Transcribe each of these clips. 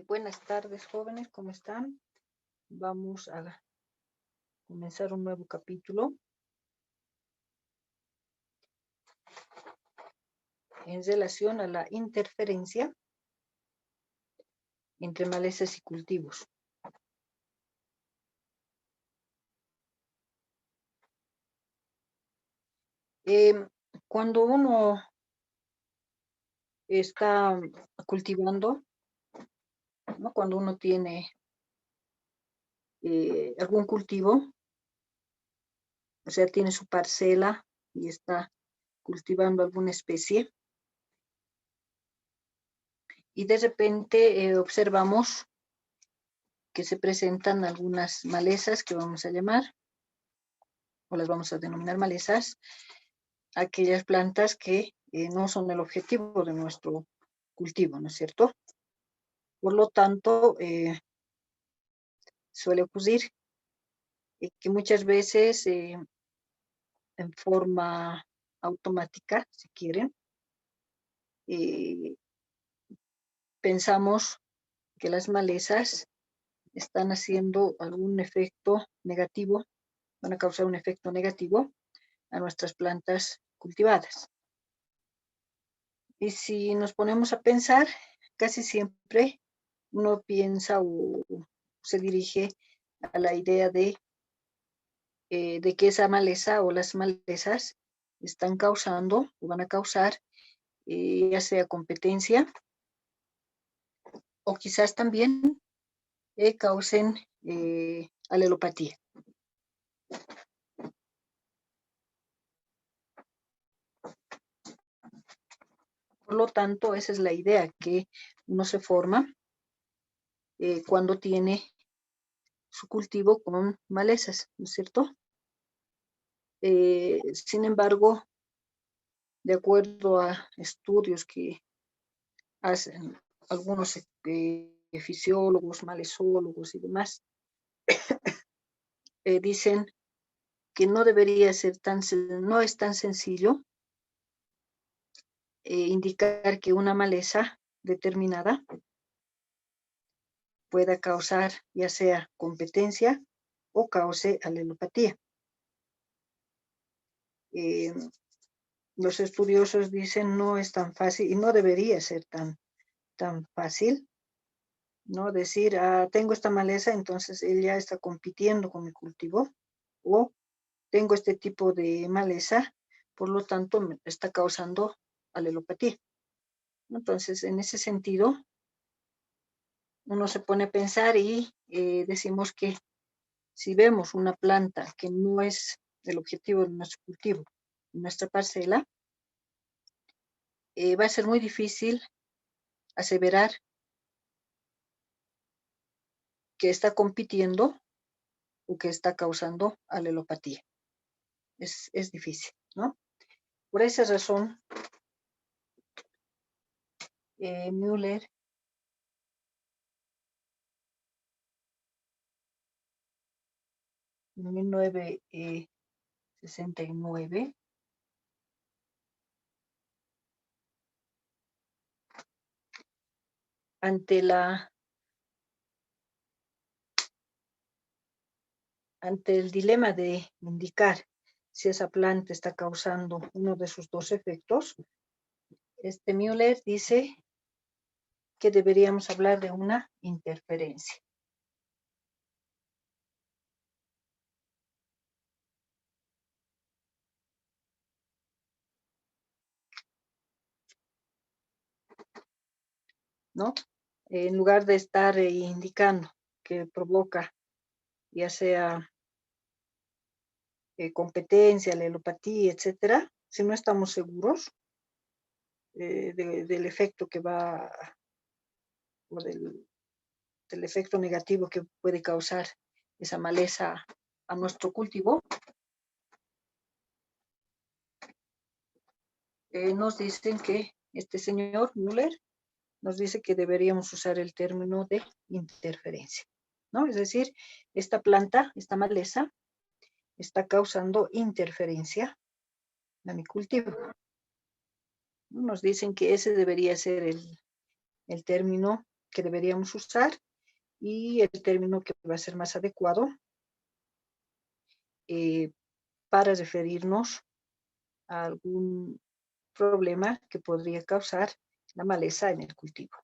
Buenas tardes, jóvenes, ¿cómo están? Vamos a comenzar un nuevo capítulo en relación a la interferencia entre malezas y cultivos. Cuando uno está cultivando, ¿no? Cuando uno tiene algún cultivo, o sea, tiene su parcela y está cultivando alguna especie, y de repente observamos que se presentan algunas malezas que vamos a llamar, o las vamos a denominar malezas, aquellas plantas que no son el objetivo de nuestro cultivo, ¿no es cierto? Por lo tanto, suele ocurrir que muchas veces en forma automática, si quieren, pensamos que las malezas están haciendo algún efecto negativo, van a causar un efecto negativo a nuestras plantas cultivadas. Y si nos ponemos a pensar, casi siempre uno piensa o se dirige a la idea de que esa maleza o las malezas están causando o van a causar ya sea competencia o quizás también causen alelopatía. Por lo tanto, esa es la idea que uno se forma cuando tiene su cultivo con malezas, ¿no es cierto? Sin embargo, de acuerdo a estudios que hacen algunos fisiólogos, malezólogos y demás, dicen que no debería ser no es tan sencillo indicar que una maleza determinada pueda causar ya sea competencia o cause alelopatía. Los estudiosos dicen no es tan fácil y no debería ser tan fácil, ¿no? Decir, tengo esta maleza, entonces él ya está compitiendo con mi cultivo, o tengo este tipo de maleza, por lo tanto me está causando alelopatía. Entonces, en ese sentido, uno se pone a pensar y decimos que si vemos una planta que no es el objetivo de nuestro cultivo, nuestra parcela, va a ser muy difícil aseverar que está compitiendo o que está causando alelopatía. Es difícil, ¿no? Por esa razón, Müller en 1969 ante el dilema de indicar si esa planta está causando uno de sus dos efectos, Müller dice que deberíamos hablar de una interferencia. ¿No? En lugar de estar indicando que provoca ya sea competencia, alelopatía, etcétera, si no estamos seguros del efecto que va, o del efecto negativo que puede causar esa maleza a nuestro cultivo, nos dicen que este señor Müller nos dice que deberíamos usar el término de interferencia, ¿no? Es decir, esta planta, esta maleza, está causando interferencia a mi cultivo. Nos dicen que ese debería ser el término que deberíamos usar y el término que va a ser más adecuado para referirnos a algún problema que podría causar la maleza en el cultivo.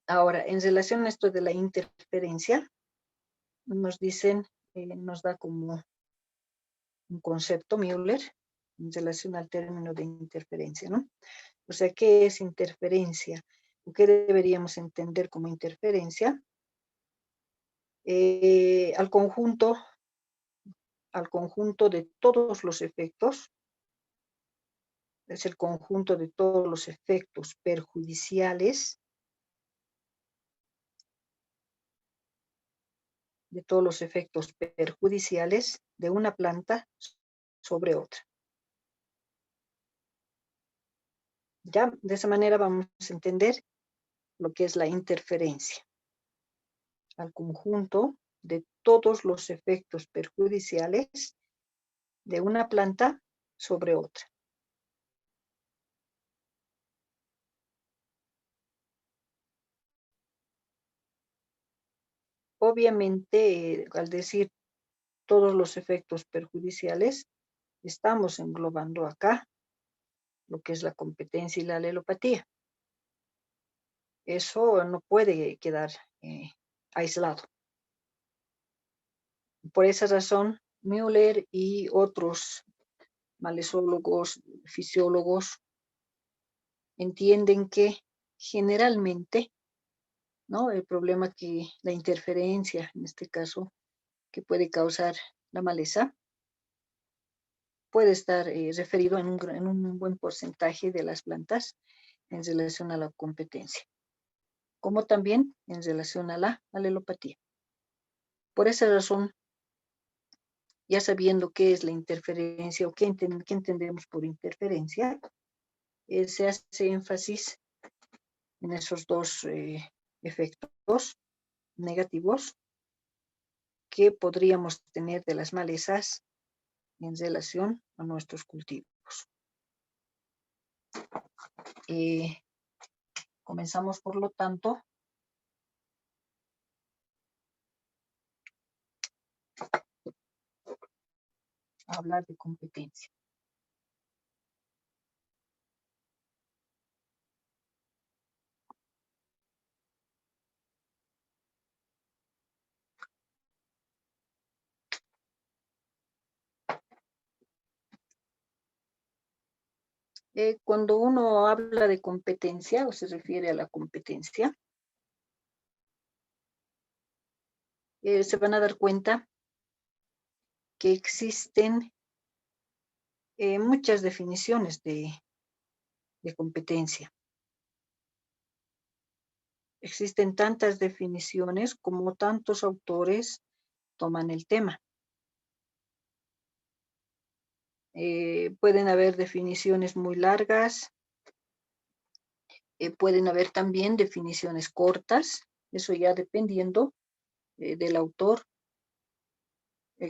Ahora, en relación a esto de la interferencia, nos dicen, nos da como un concepto Müller en relación al término de interferencia, ¿no? O sea, ¿qué es interferencia? ¿O qué deberíamos entender como interferencia? Al conjunto de todos los efectos, es el conjunto de todos los efectos perjudiciales, de una planta sobre otra. Ya, de esa manera vamos a entender lo que es la interferencia. Al conjunto de todos los efectos perjudiciales de una planta sobre otra. Obviamente, al decir todos los efectos perjudiciales, estamos englobando acá lo que es la competencia y la alelopatía. Eso no puede quedar aislado. Por esa razón, Müller y otros malezólogos, fisiólogos, entienden que generalmente, ¿no?, el problema que la interferencia, en este caso, que puede causar la maleza, puede estar referido en un buen porcentaje de las plantas en relación a la competencia, como también en relación a la alelopatía. Por esa razón, ya sabiendo qué es la interferencia o qué entendemos por interferencia, se hace énfasis en esos dos efectos negativos que podríamos tener de las malezas en relación a nuestros cultivos. Comenzamos, por lo tanto, a hablar de competencia. Cuando uno habla de competencia o se refiere a la competencia, se van a dar cuenta que existen muchas definiciones de competencia. Existen tantas definiciones como tantos autores toman el tema. Pueden haber definiciones muy largas, pueden haber también definiciones cortas, eso ya dependiendo del autor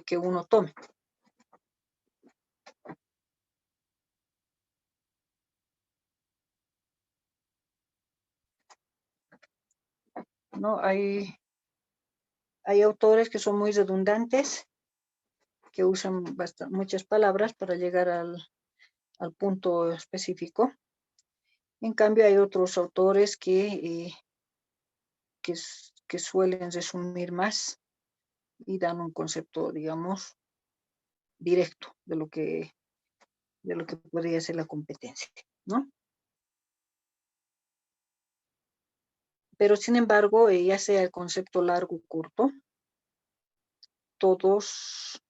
que uno tome. ¿No? Hay autores que son muy redundantes, que usan muchas palabras para llegar al punto específico. En cambio, hay otros autores que suelen resumir más y dan un concepto, digamos, directo de lo que podría ser la competencia, ¿no? Pero, sin embargo, ya sea el concepto largo o corto, todos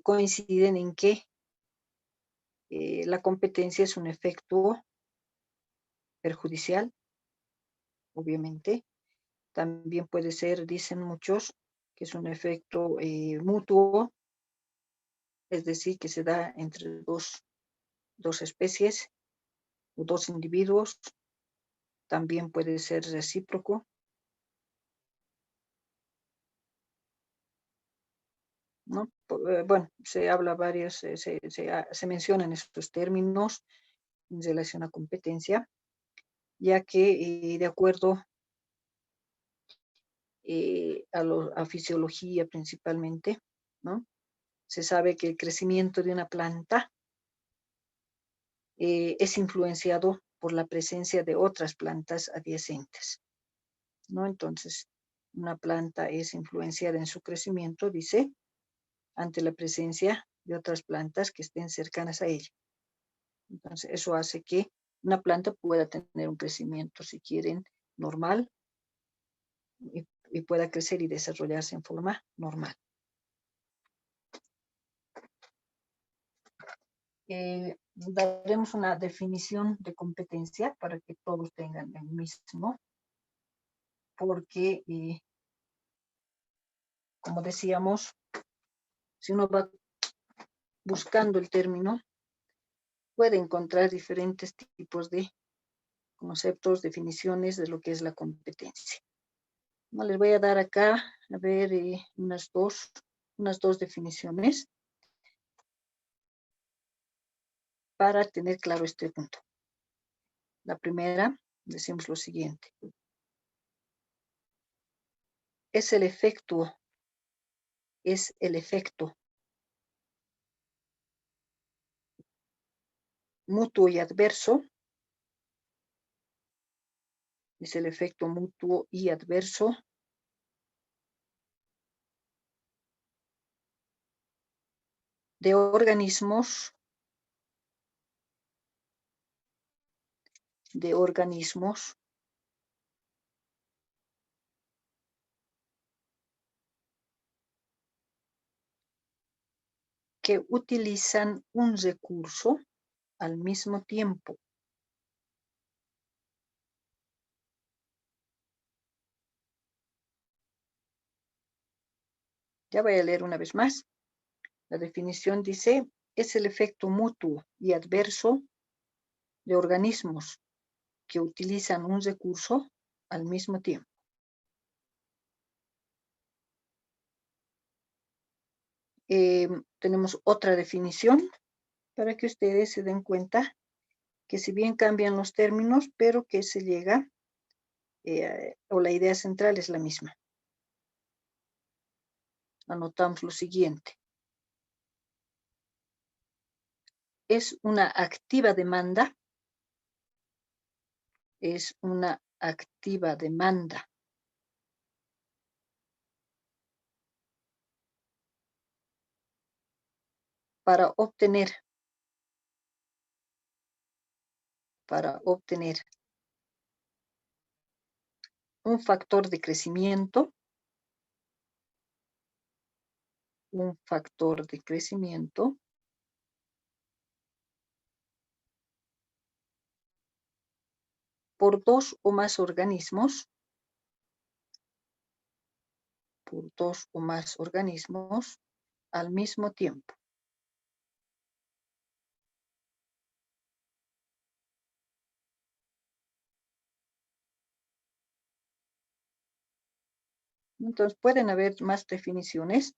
coinciden en que la competencia es un efecto perjudicial, obviamente. También puede ser, dicen muchos, que es un efecto mutuo, es decir, que se da entre dos especies o dos individuos. También puede ser recíproco, ¿no? Bueno, se habla se mencionan estos términos en relación a competencia, ya que de acuerdo a fisiología principalmente, ¿no? Se sabe que el crecimiento de una planta es influenciado por la presencia de otras plantas adyacentes, ¿no? Entonces, una planta es influenciada en su crecimiento, dice, ante la presencia de otras plantas que estén cercanas a ella. Entonces, eso hace que una planta pueda tener un crecimiento, si quieren, normal y pueda crecer y desarrollarse en forma normal. Daremos una definición de competencia para que todos tengan el mismo, porque, como decíamos, si uno va buscando el término, puede encontrar diferentes tipos de conceptos, definiciones de lo que es la competencia. No, les voy a dar acá, a ver, unas dos definiciones para tener claro este punto. La primera, decimos lo siguiente. Es el efecto mutuo y adverso. Es el efecto mutuo y adverso de organismos que utilizan un recurso al mismo tiempo. Ya voy a leer una vez más. La definición dice, es el efecto mutuo y adverso de organismos que utilizan un recurso al mismo tiempo. Tenemos otra definición para que ustedes se den cuenta que si bien cambian los términos, pero que se llega, o la idea central es la misma. Anotamos lo siguiente. Es una activa demanda. Es una activa demanda para obtener un factor de crecimiento, por dos o más organismos, al mismo tiempo. Entonces pueden haber más definiciones,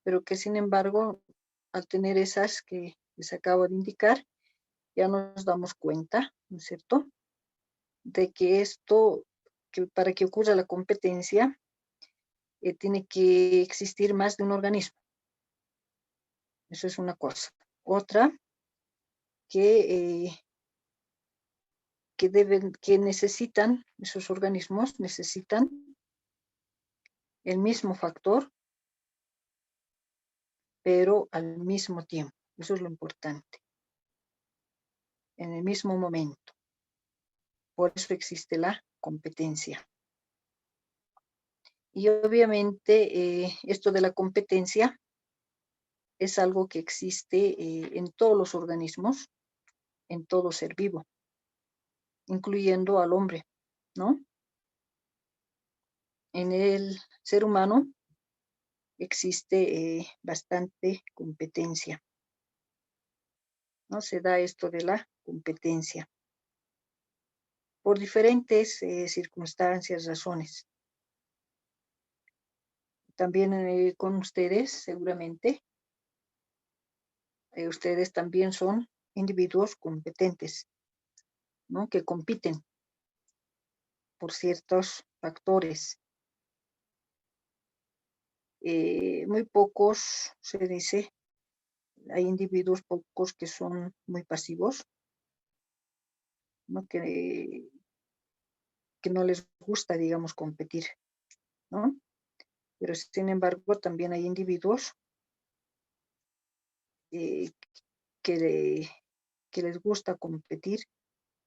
pero que sin embargo, al tener esas que les acabo de indicar, ya nos damos cuenta, ¿no es cierto?, de que que para que ocurra la competencia, tiene que existir más de un organismo. Eso es una cosa. Otra, que esos organismos necesitan el mismo factor, pero al mismo tiempo. Eso es lo importante. En el mismo momento. Por eso existe la competencia. Y obviamente esto de la competencia es algo que existe en todos los organismos, en todo ser vivo, incluyendo al hombre, ¿no? En el ser humano existe bastante competencia, ¿no? Se da esto de la competencia por diferentes circunstancias, razones. También con ustedes, seguramente, ustedes también son individuos competentes, ¿no?, que compiten por ciertos factores. Muy pocos, se dice, hay individuos pocos que son muy pasivos, ¿no? Que no les gusta, digamos, competir, ¿no? Pero sin embargo, también hay individuos que les gusta competir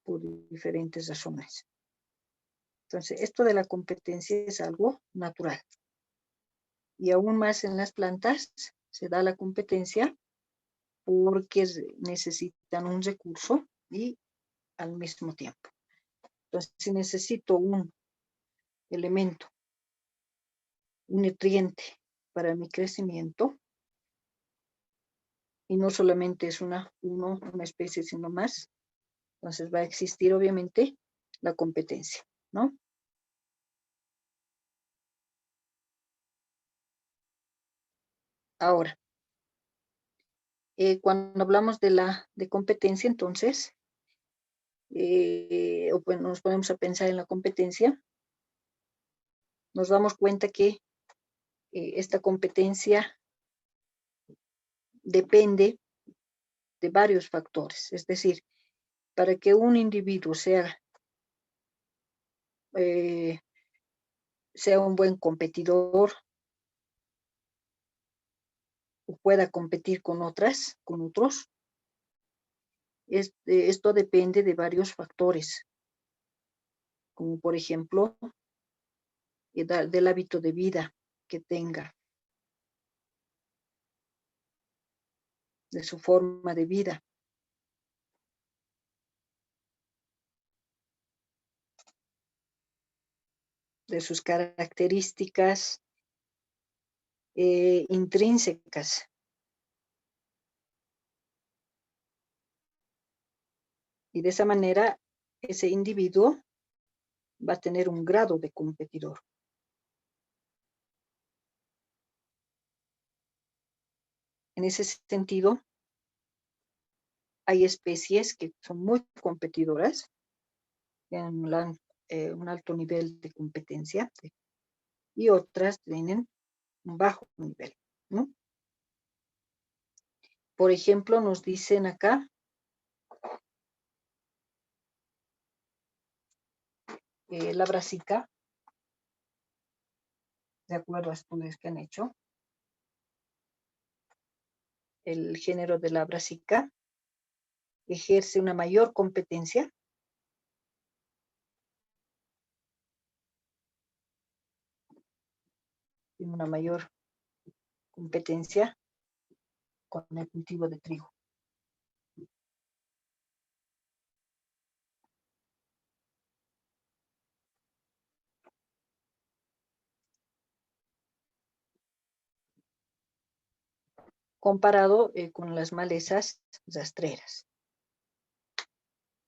por diferentes razones. Entonces, esto de la competencia es algo natural. Y aún más en las plantas se da la competencia porque necesitan un recurso y al mismo tiempo. Entonces, si necesito un elemento, un nutriente para mi crecimiento, y no solamente es una especie, sino más, entonces va a existir obviamente la competencia, ¿no? Ahora, cuando hablamos de competencia, entonces, o pues nos ponemos a pensar en la competencia, nos damos cuenta que esta competencia depende de varios factores. Es decir, para que un individuo sea un buen competidor o pueda competir con otros, esto depende de varios factores, como por ejemplo, del hábito de vida que tenga, de su forma de vida, de sus características intrínsecas. Y de esa manera, ese individuo va a tener un grado de competidor. En ese sentido, hay especies que son muy competidoras, tienen un alto nivel de competencia, y otras tienen un bajo nivel, ¿no? Por ejemplo, nos dicen acá, la brassica, de acuerdo a estudios que han hecho, el género de la brassica ejerce una mayor competencia con el cultivo de trigo. Comparado con las malezas rastreras,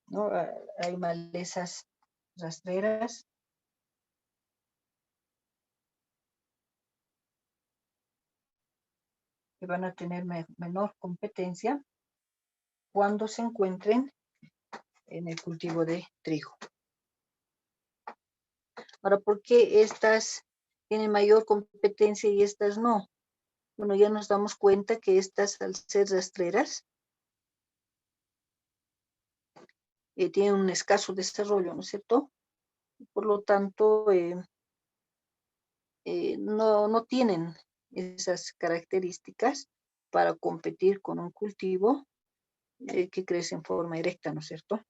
¿no? Hay malezas rastreras que van a tener menor competencia cuando se encuentren en el cultivo de trigo. Ahora, ¿por qué estas tienen mayor competencia y estas no? Bueno, ya nos damos cuenta que estas, al ser rastreras, tienen un escaso desarrollo, ¿no es cierto? Por lo tanto, no tienen esas características para competir con un cultivo que crece en forma directa, ¿no es cierto?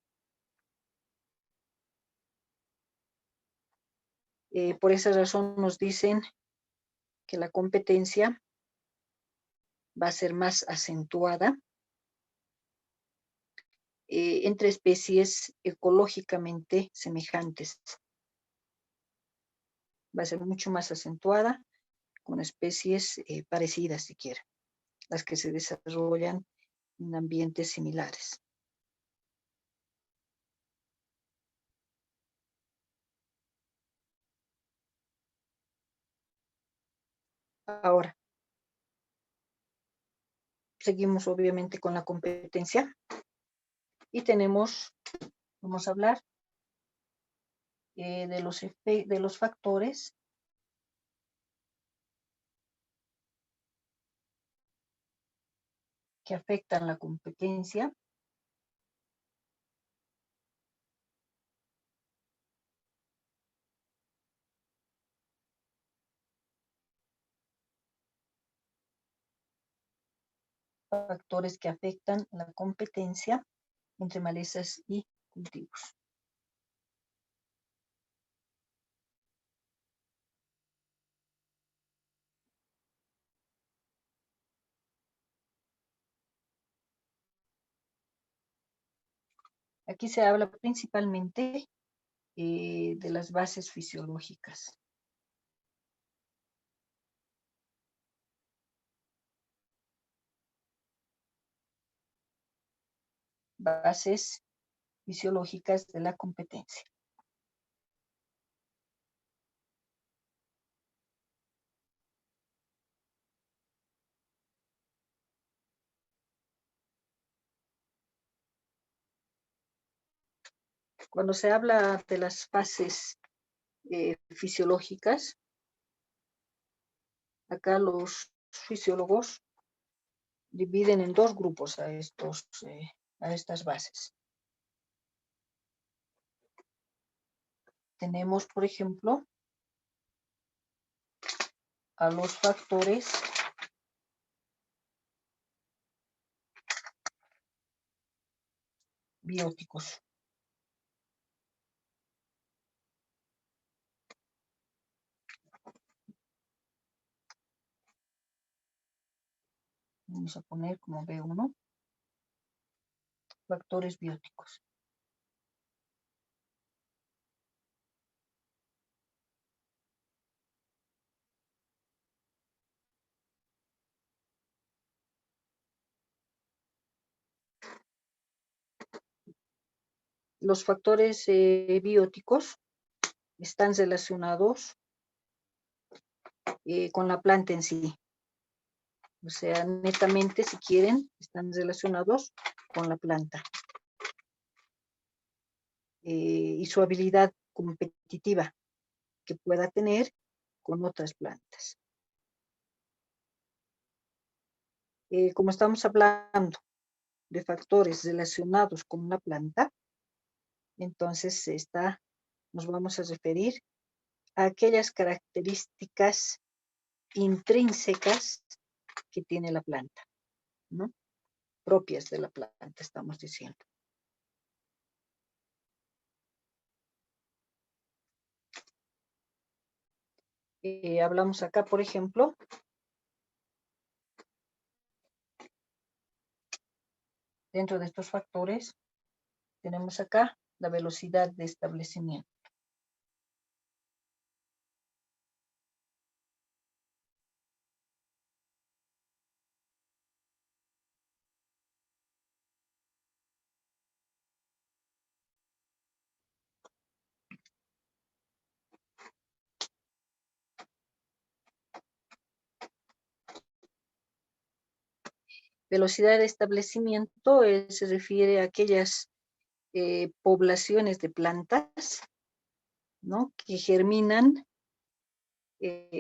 Por esa razón nos dicen que la competencia va a ser más acentuada entre especies ecológicamente semejantes. Va a ser mucho más acentuada con especies parecidas, siquiera, las que se desarrollan en ambientes similares. Ahora, seguimos obviamente con la competencia y vamos a hablar de los factores que afectan la competencia. Factores que afectan la competencia entre malezas y cultivos. Aquí se habla principalmente de las bases fisiológicas. Bases fisiológicas de la competencia. Cuando se habla de las bases fisiológicas, acá los fisiólogos dividen en dos grupos a estas bases. Tenemos, por ejemplo, a los factores bióticos. Vamos a poner como B1, factores bióticos. Los factores bióticos están relacionados con la planta en sí. O sea, netamente, si quieren, están relacionados con la planta. Y su habilidad competitiva que pueda tener con otras plantas. Como estamos hablando de factores relacionados con una planta, entonces nos vamos a referir a aquellas características intrínsecas que tiene la planta, ¿no? Propias de la planta, estamos diciendo. Hablamos acá, por ejemplo, dentro de estos factores, tenemos acá la velocidad de establecimiento. Velocidad de establecimiento se refiere a aquellas poblaciones de plantas, ¿no?, que germinan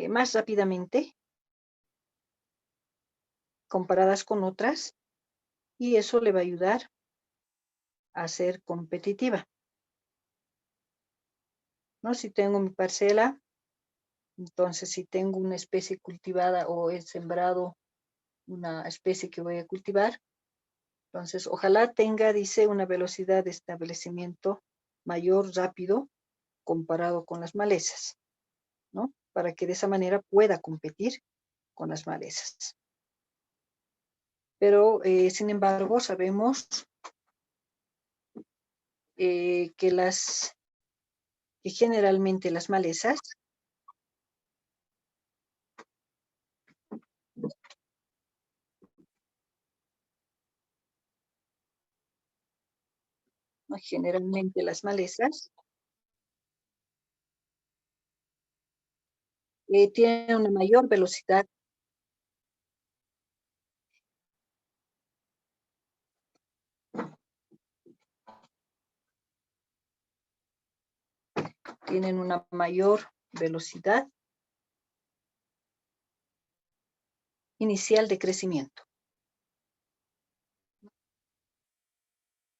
más rápidamente comparadas con otras, y eso le va a ayudar a ser competitiva, ¿no? Si tengo mi parcela, entonces si tengo una especie cultivada o he sembrado una especie que voy a cultivar, entonces ojalá tenga, dice, una velocidad de establecimiento mayor, rápido, comparado con las malezas, ¿no? Para que de esa manera pueda competir con las malezas. Pero, sin embargo, sabemos que generalmente las malezas tienen una mayor velocidad. tienen una mayor velocidad inicial de crecimiento.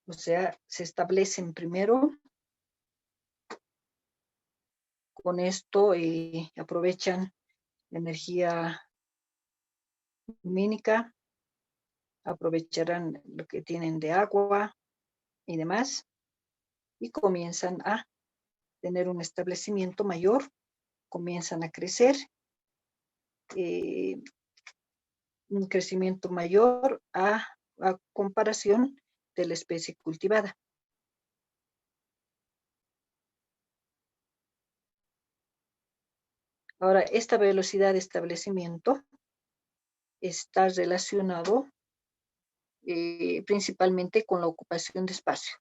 O sea, se establecen primero. Con esto aprovechan la energía lumínica, aprovecharán lo que tienen de agua y demás, y comienzan a tener un establecimiento mayor, comienzan a crecer, un crecimiento mayor a comparación de la especie cultivada. Ahora, esta velocidad de establecimiento está relacionado principalmente con la ocupación de espacio.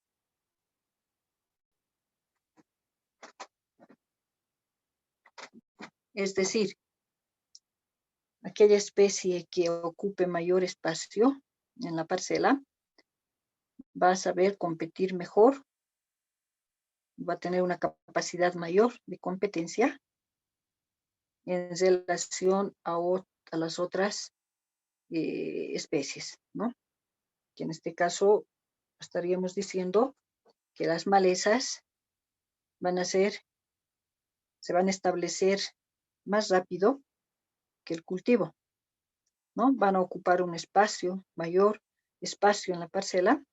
Es decir, aquella especie que ocupe mayor espacio en la parcela va a saber competir mejor, va a tener una capacidad mayor de competencia en relación a las otras especies, ¿no? Que en este caso estaríamos diciendo que las malezas se van a establecer más rápido que el cultivo, ¿no? Van a ocupar un mayor espacio en la parcela,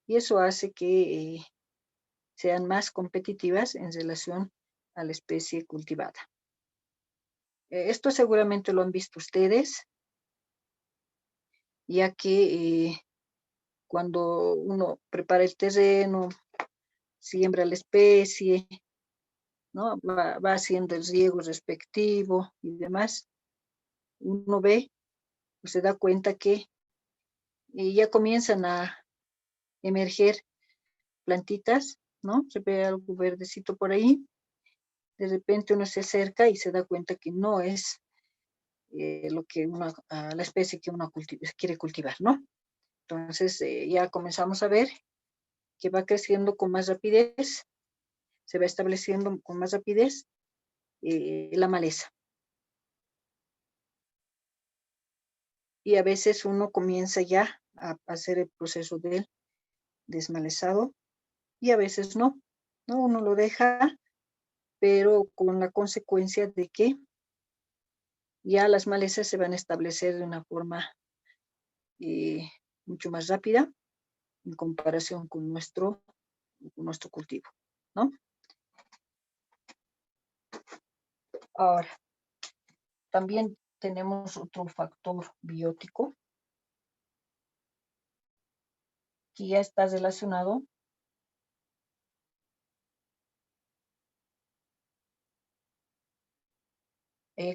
y eso hace que sean más competitivas en relación a la especie cultivada. Esto seguramente lo han visto ustedes, ya que cuando uno prepara el terreno, siembra la especie, ¿no? Va haciendo el riego respectivo y demás, uno ve, pues se da cuenta que ya comienzan a emerger plantitas, ¿no? Se ve algo verdecito por ahí, de repente uno se acerca y se da cuenta que no es la especie que uno quiere cultivar, ¿no? Entonces ya comenzamos a ver que va creciendo con más rapidez, se va estableciendo con más rapidez la maleza. Y a veces uno comienza ya a hacer el proceso del desmalezado y a veces no, ¿no? Uno lo deja, pero con la consecuencia de que ya las malezas se van a establecer de una forma mucho más rápida en comparación con nuestro cultivo, ¿no? Ahora, también tenemos otro factor biótico que ya está relacionado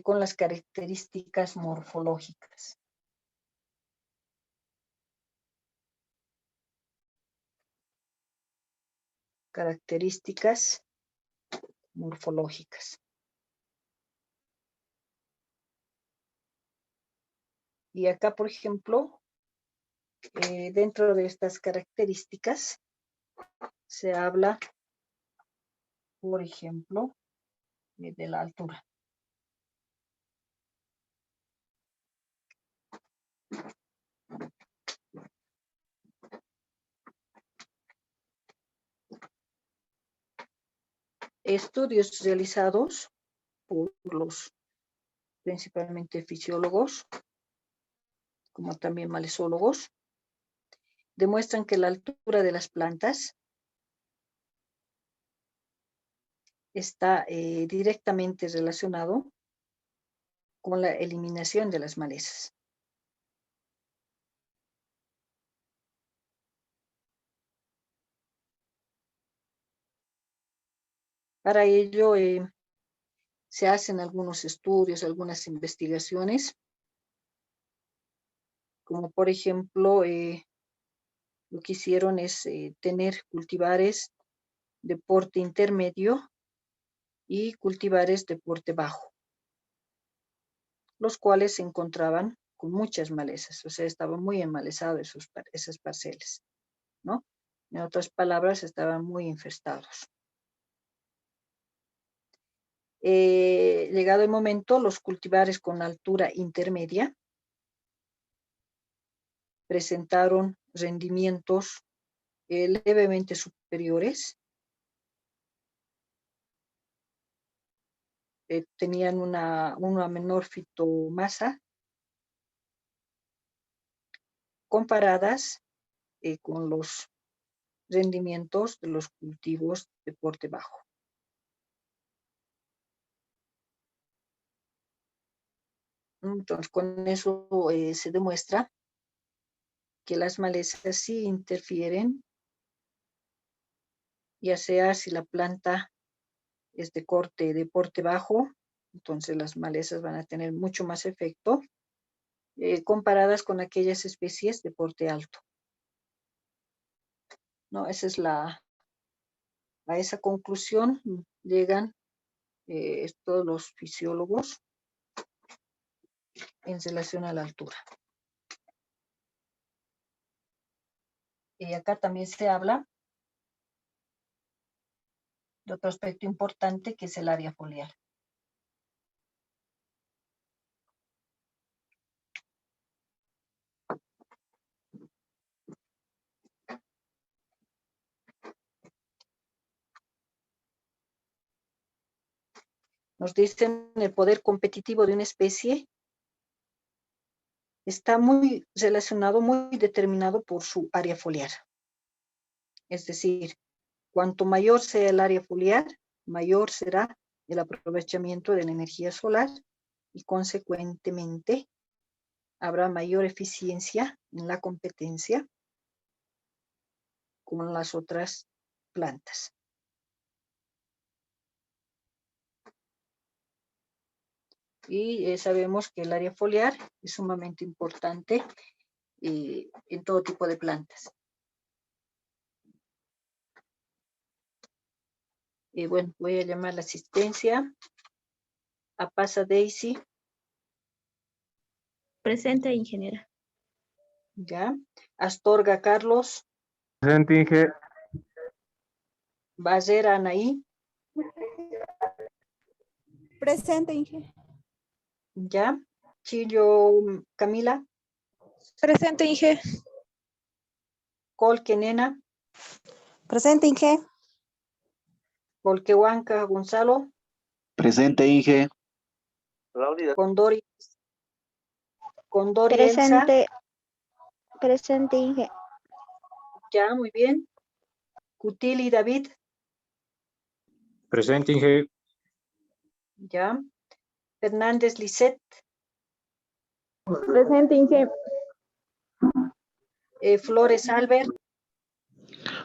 con las características morfológicas. Características morfológicas. Y acá, por ejemplo, dentro de estas características se habla, por ejemplo, de la altura. Estudios realizados por los principalmente fisiólogos, como también malezólogos, demuestran que la altura de las plantas está directamente relacionado con la eliminación de las malezas. Para ello se hacen algunos estudios, algunas investigaciones, como por ejemplo lo que hicieron es tener cultivares de porte intermedio y cultivares de porte bajo, los cuales se encontraban con muchas malezas, o sea, estaban muy enmalezados esas parcelas, ¿no? En otras palabras, estaban muy infestados. Llegado el momento, los cultivares con altura intermedia presentaron rendimientos levemente superiores. Tenían una menor fitomasa comparadas con los rendimientos de los cultivos de porte bajo. Entonces, con eso se demuestra que las malezas sí interfieren, ya sea si la planta es de porte bajo, entonces las malezas van a tener mucho más efecto comparadas con aquellas especies de porte alto. No, esa es a esa conclusión llegan todos los fisiólogos en relación a la altura. Y acá también se habla de otro aspecto importante que es el área foliar. Nos dicen el poder competitivo de una especie está muy relacionado, muy determinado por su área foliar. Es decir, cuanto mayor sea el área foliar, mayor será el aprovechamiento de la energía solar y consecuentemente habrá mayor eficiencia en la competencia con las otras plantas. Y sabemos que el área foliar es sumamente importante en todo tipo de plantas. Bueno, voy a llamar la asistencia. A Pasa Daisy. Presente, ingeniera. Ya. Astorga Carlos. Presente, Inge. Ballera Anaí. Presente, Inge. Ya. Chillo Camila. Presente, Inge. Colque Nena. Presente, Inge. Colquehuanca Gonzalo. Presente, Inge. Condori Elsa. Presente, Inge. Ya, muy bien. Cutili David. Presente, Inge. Ya. Fernández Lisette. Presente, Inge. Flores Albert.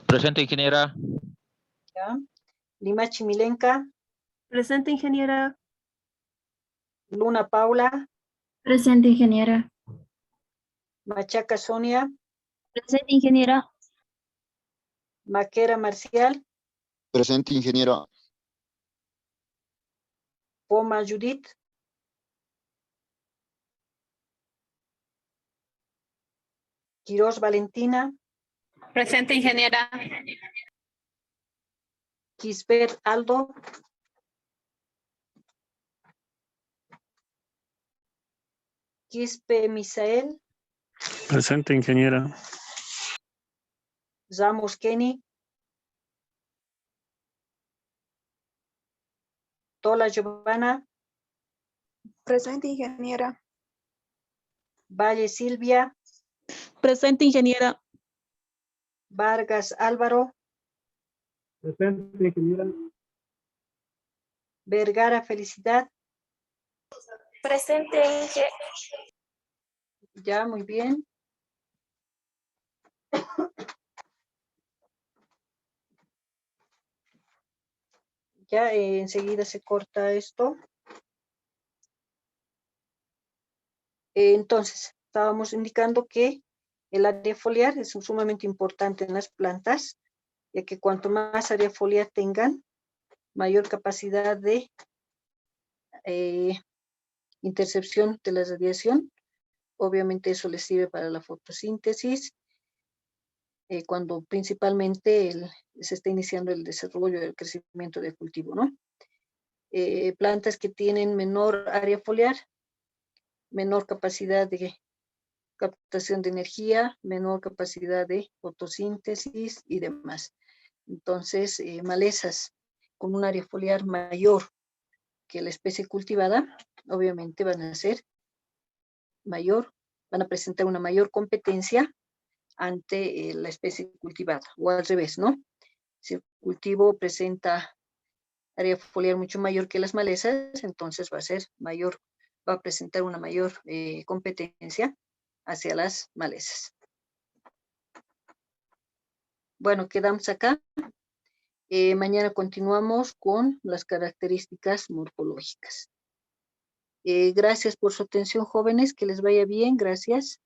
Presente, ingeniera. Ya. Limachi Milenka. Presente, ingeniera. Luna Paula. Presente, ingeniera. Machaca Sonia. Presente, ingeniera. Maquera Marcial. Presente, ingeniero. Poma Judith. Quirós Valentina. Presente, ingeniera. Quisbert Aldo. Quispe Misael. Presente, ingeniera. Ramos Kenny. Tola Giovanna. Presente, ingeniera. Valle Silvia. Presente, ingeniera. Vargas Álvaro. Presente, ingeniera. Vergara Felicidad. Presente, Inge. Ya, muy bien. Ya enseguida se corta esto. Entonces, estábamos indicando que el área foliar es sumamente importante en las plantas, ya que cuanto más área foliar tengan, mayor capacidad de intercepción de la radiación. Obviamente eso les sirve para la fotosíntesis, cuando principalmente se está iniciando el desarrollo del crecimiento del cultivo, ¿no? plantas que tienen menor área foliar, menor capacidad de captación de energía, menor capacidad de fotosíntesis y demás. Entonces, malezas con un área foliar mayor que la especie cultivada, obviamente van a ser mayor, van a presentar una mayor competencia ante la especie cultivada, o al revés, ¿no? Si el cultivo presenta área foliar mucho mayor que las malezas, entonces va a ser mayor, va a presentar una mayor competencia hacia las malezas. Bueno, quedamos acá. Mañana continuamos con las características morfológicas. Gracias por su atención, jóvenes, que les vaya bien, gracias.